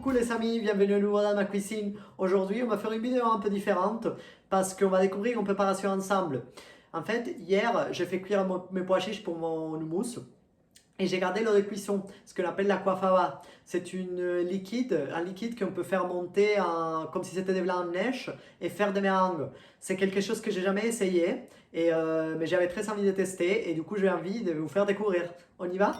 Coucou les amis, bienvenue à nouveau dans ma cuisine. Aujourd'hui, on va faire une vidéo un peu différente parce qu'on va découvrir une préparation ensemble. En fait, hier, j'ai fait cuire mes pois chiches pour mon houmous et j'ai gardé l'eau de cuisson, ce qu'on appelle l'aquafaba. C'est un liquide qu'on peut faire monter comme si c'était des blancs en neige et faire des meringues. C'est quelque chose que j'ai jamais essayé, mais j'avais très envie de tester et du coup j'ai envie de vous faire découvrir. On y va?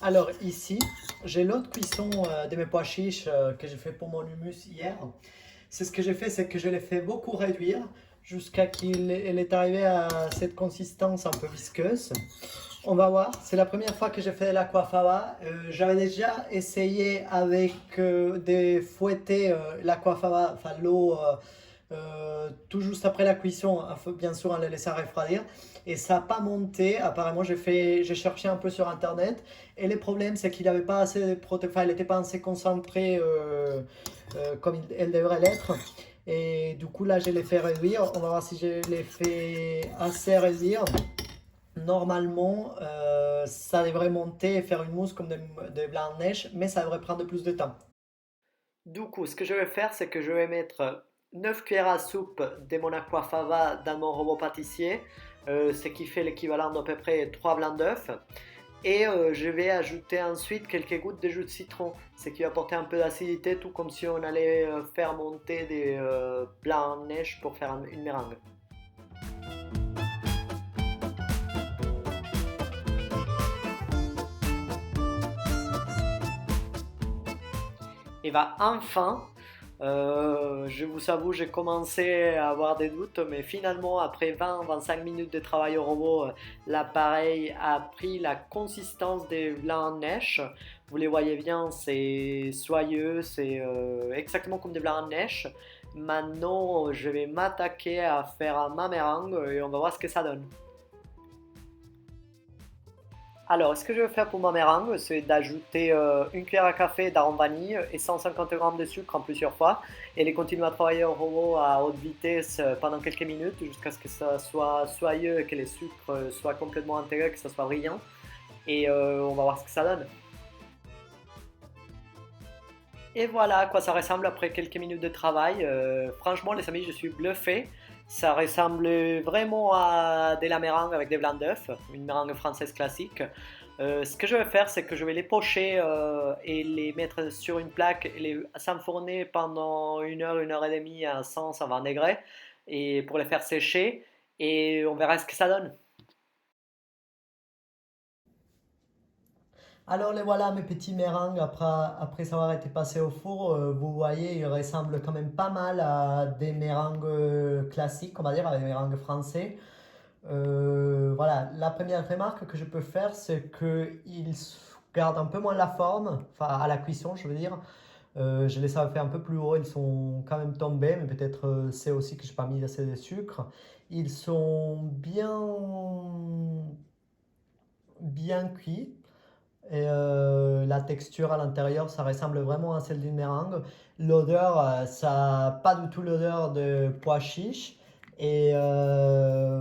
Alors ici, j'ai l'eau de cuisson de mes pois chiches que j'ai fait pour mon hummus hier. C'est ce que j'ai fait, c'est que je l'ai fait beaucoup réduire jusqu'à qu'il elle est arrivé à cette consistance un peu visqueuse. On va voir, c'est la première fois que j'ai fait l'aquafaba. J'avais déjà essayé avec des fouettés l'aquafaba, enfin l'eau tout juste après la cuisson, bien sûr on les laisse refroidir. Et ça n'a pas monté, apparemment j'ai cherché un peu sur internet. Et le problème c'est qu'il n'avait pas assez de protéines, enfin il n'était pas assez concentré comme elle devrait l'être. Et du coup là je l'ai fait réduire, on va voir si je l'ai fait assez réduire. Normalement, ça devrait monter et faire une mousse comme de blanc de neige, mais ça devrait prendre plus de temps. Du coup, ce que je vais faire, c'est que je vais mettre 9 cuillères à soupe de mon aquafaba dans mon robot pâtissier, ce qui fait l'équivalent d'à peu près 3 blancs d'œufs. Et je vais ajouter ensuite quelques gouttes de jus de citron, ce qui va apporter un peu d'acidité, tout comme si on allait faire monter des blancs en neige pour faire une meringue. Et va enfin, je vous avoue, j'ai commencé à avoir des doutes, mais finalement, après 20-25 minutes de travail au robot, l'appareil a pris la consistance des blancs en neige. Vous les voyez bien, c'est soyeux, c'est exactement comme des blancs en neige. Maintenant, je vais m'attaquer à faire ma meringue et on va voir ce que ça donne. Alors, ce que je vais faire pour ma meringue, c'est d'ajouter une cuillère à café d'arôme vanille et 150 grammes de sucre en plusieurs fois et les continuer à travailler au robot à haute vitesse pendant quelques minutes jusqu'à ce que ça soit soyeux et que les sucres soient complètement intégrés, que ça soit brillant. Et on va voir ce que ça donne. Et voilà à quoi ça ressemble après quelques minutes de travail. Franchement, les amis, je suis bluffé. Ça ressemble vraiment à de la meringue avec des blancs d'œufs, une meringue française classique. Ce que je vais faire, c'est que je vais les pocher et les mettre sur une plaque et les s'enfourner pendant une heure et demie à 120 degrés et pour les faire sécher et on verra ce que ça donne. Alors les voilà mes petits meringues après avoir été passés au four. Vous voyez, ils ressemblent quand même pas mal à des meringues classiques, on va dire, à des meringues français. Voilà, la première remarque que je peux faire, c'est qu'ils gardent un peu moins la forme, enfin à la cuisson, je veux dire. Je les avais fait un peu plus haut, ils sont quand même tombés, mais peut-être c'est aussi que je n'ai pas mis assez de sucre. Ils sont bien cuits. Et la texture à l'intérieur, ça ressemble vraiment à celle d'une meringue. L'odeur, ça n'a pas du tout l'odeur de pois chiches. Et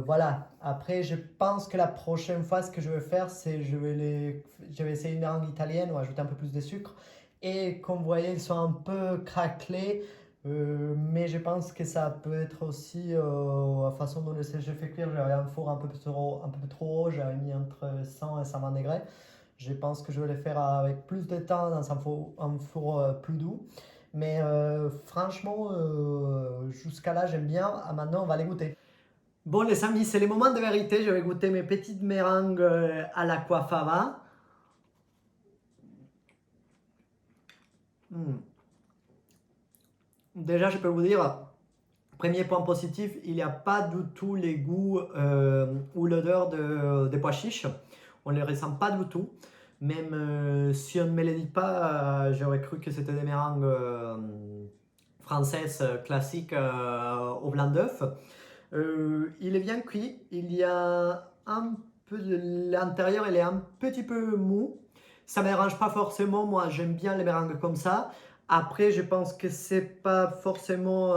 voilà. Après, je pense que la prochaine fois, ce que je vais faire, c'est je vais essayer une meringue italienne ou ajouter un peu plus de sucre. Et comme vous voyez, ils sont un peu craquelés. Mais je pense que ça peut être aussi la façon dont j'ai fait cuire. J'avais un four un peu trop haut. J'avais mis entre 100 et 120 degrés. Je pense que je vais les faire avec plus de temps dans un four plus doux. Mais franchement, jusqu'à là, j'aime bien. Ah, maintenant, on va les goûter. Bon, les amis, c'est le moment de vérité. Je vais goûter mes petites meringues à l'aquafaba. Hmm. Déjà, je peux vous dire, premier point positif, il n'y a pas du tout les goûts ou l'odeur des pois chiches. On ne les ressent pas du tout. Même si on ne me le dit pas, j'aurais cru que c'était des meringues françaises classiques au blanc d'œuf. Il est bien cuit. Il y a un peu de l'intérieur, il est un petit peu mou. Ça ne me dérange pas forcément. Moi, j'aime bien les meringues comme ça. Après, je pense que c'est pas forcément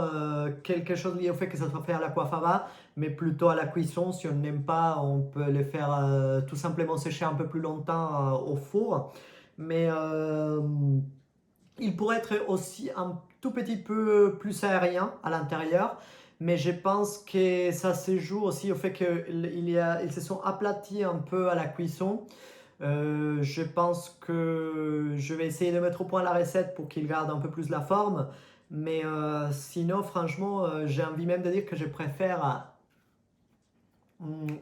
quelque chose lié au fait que ça soit fait à l'aquafaba, mais plutôt à la cuisson. Si on n'aime pas, on peut les faire tout simplement sécher un peu plus longtemps au four. Mais Il pourrait être aussi un tout petit peu plus aérien à l'intérieur, mais je pense que ça se joue aussi au fait qu'ils se sont aplatis un peu à la cuisson. Je pense que je vais essayer de mettre au point la recette pour qu'il garde un peu plus la forme. Mais sinon, franchement, j'ai envie même de dire que je préfère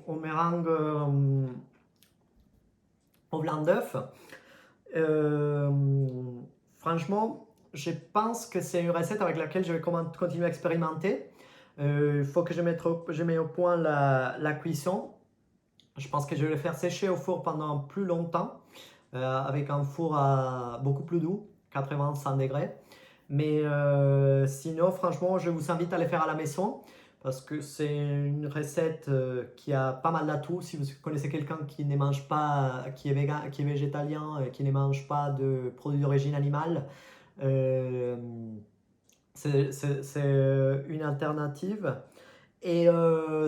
au meringue au blanc d'œuf. Euh, Franchement, je pense que c'est une recette avec laquelle je vais continuer à expérimenter. Il faut que je mette au point la cuisson. Je pense que je vais le faire sécher au four pendant plus longtemps, avec un four beaucoup plus doux, 80-100 degrés. Mais sinon, franchement, je vous invite à les faire à la maison parce que c'est une recette qui a pas mal d'atouts. Si vous connaissez quelqu'un qui ne mange pas, qui est végan, qui est végétalien, qui ne mange pas de produits d'origine animale, euh, c'est une alternative. Et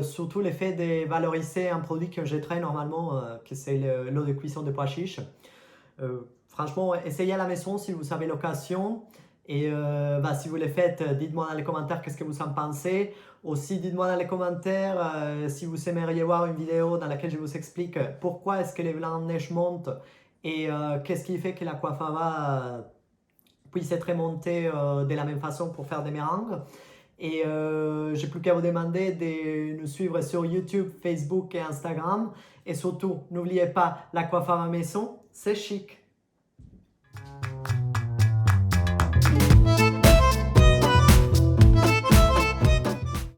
surtout l'effet de valoriser un produit que je traite normalement, que c'est l'eau de cuisson de pois chiches. Franchement, essayez à la maison si vous avez l'occasion. Et si vous le faites, dites-moi dans les commentaires qu'est-ce que vous en pensez. Aussi, dites-moi dans les commentaires si vous aimeriez voir une vidéo dans laquelle je vous explique pourquoi est-ce que les blancs de neige montent et qu'est-ce qui fait que la coiffava puisse être remontée de la même façon pour faire des meringues. Et j'ai plus qu'à vous demander de nous suivre sur YouTube, Facebook et Instagram. Et surtout, n'oubliez pas, la coiffure à maison, c'est chic.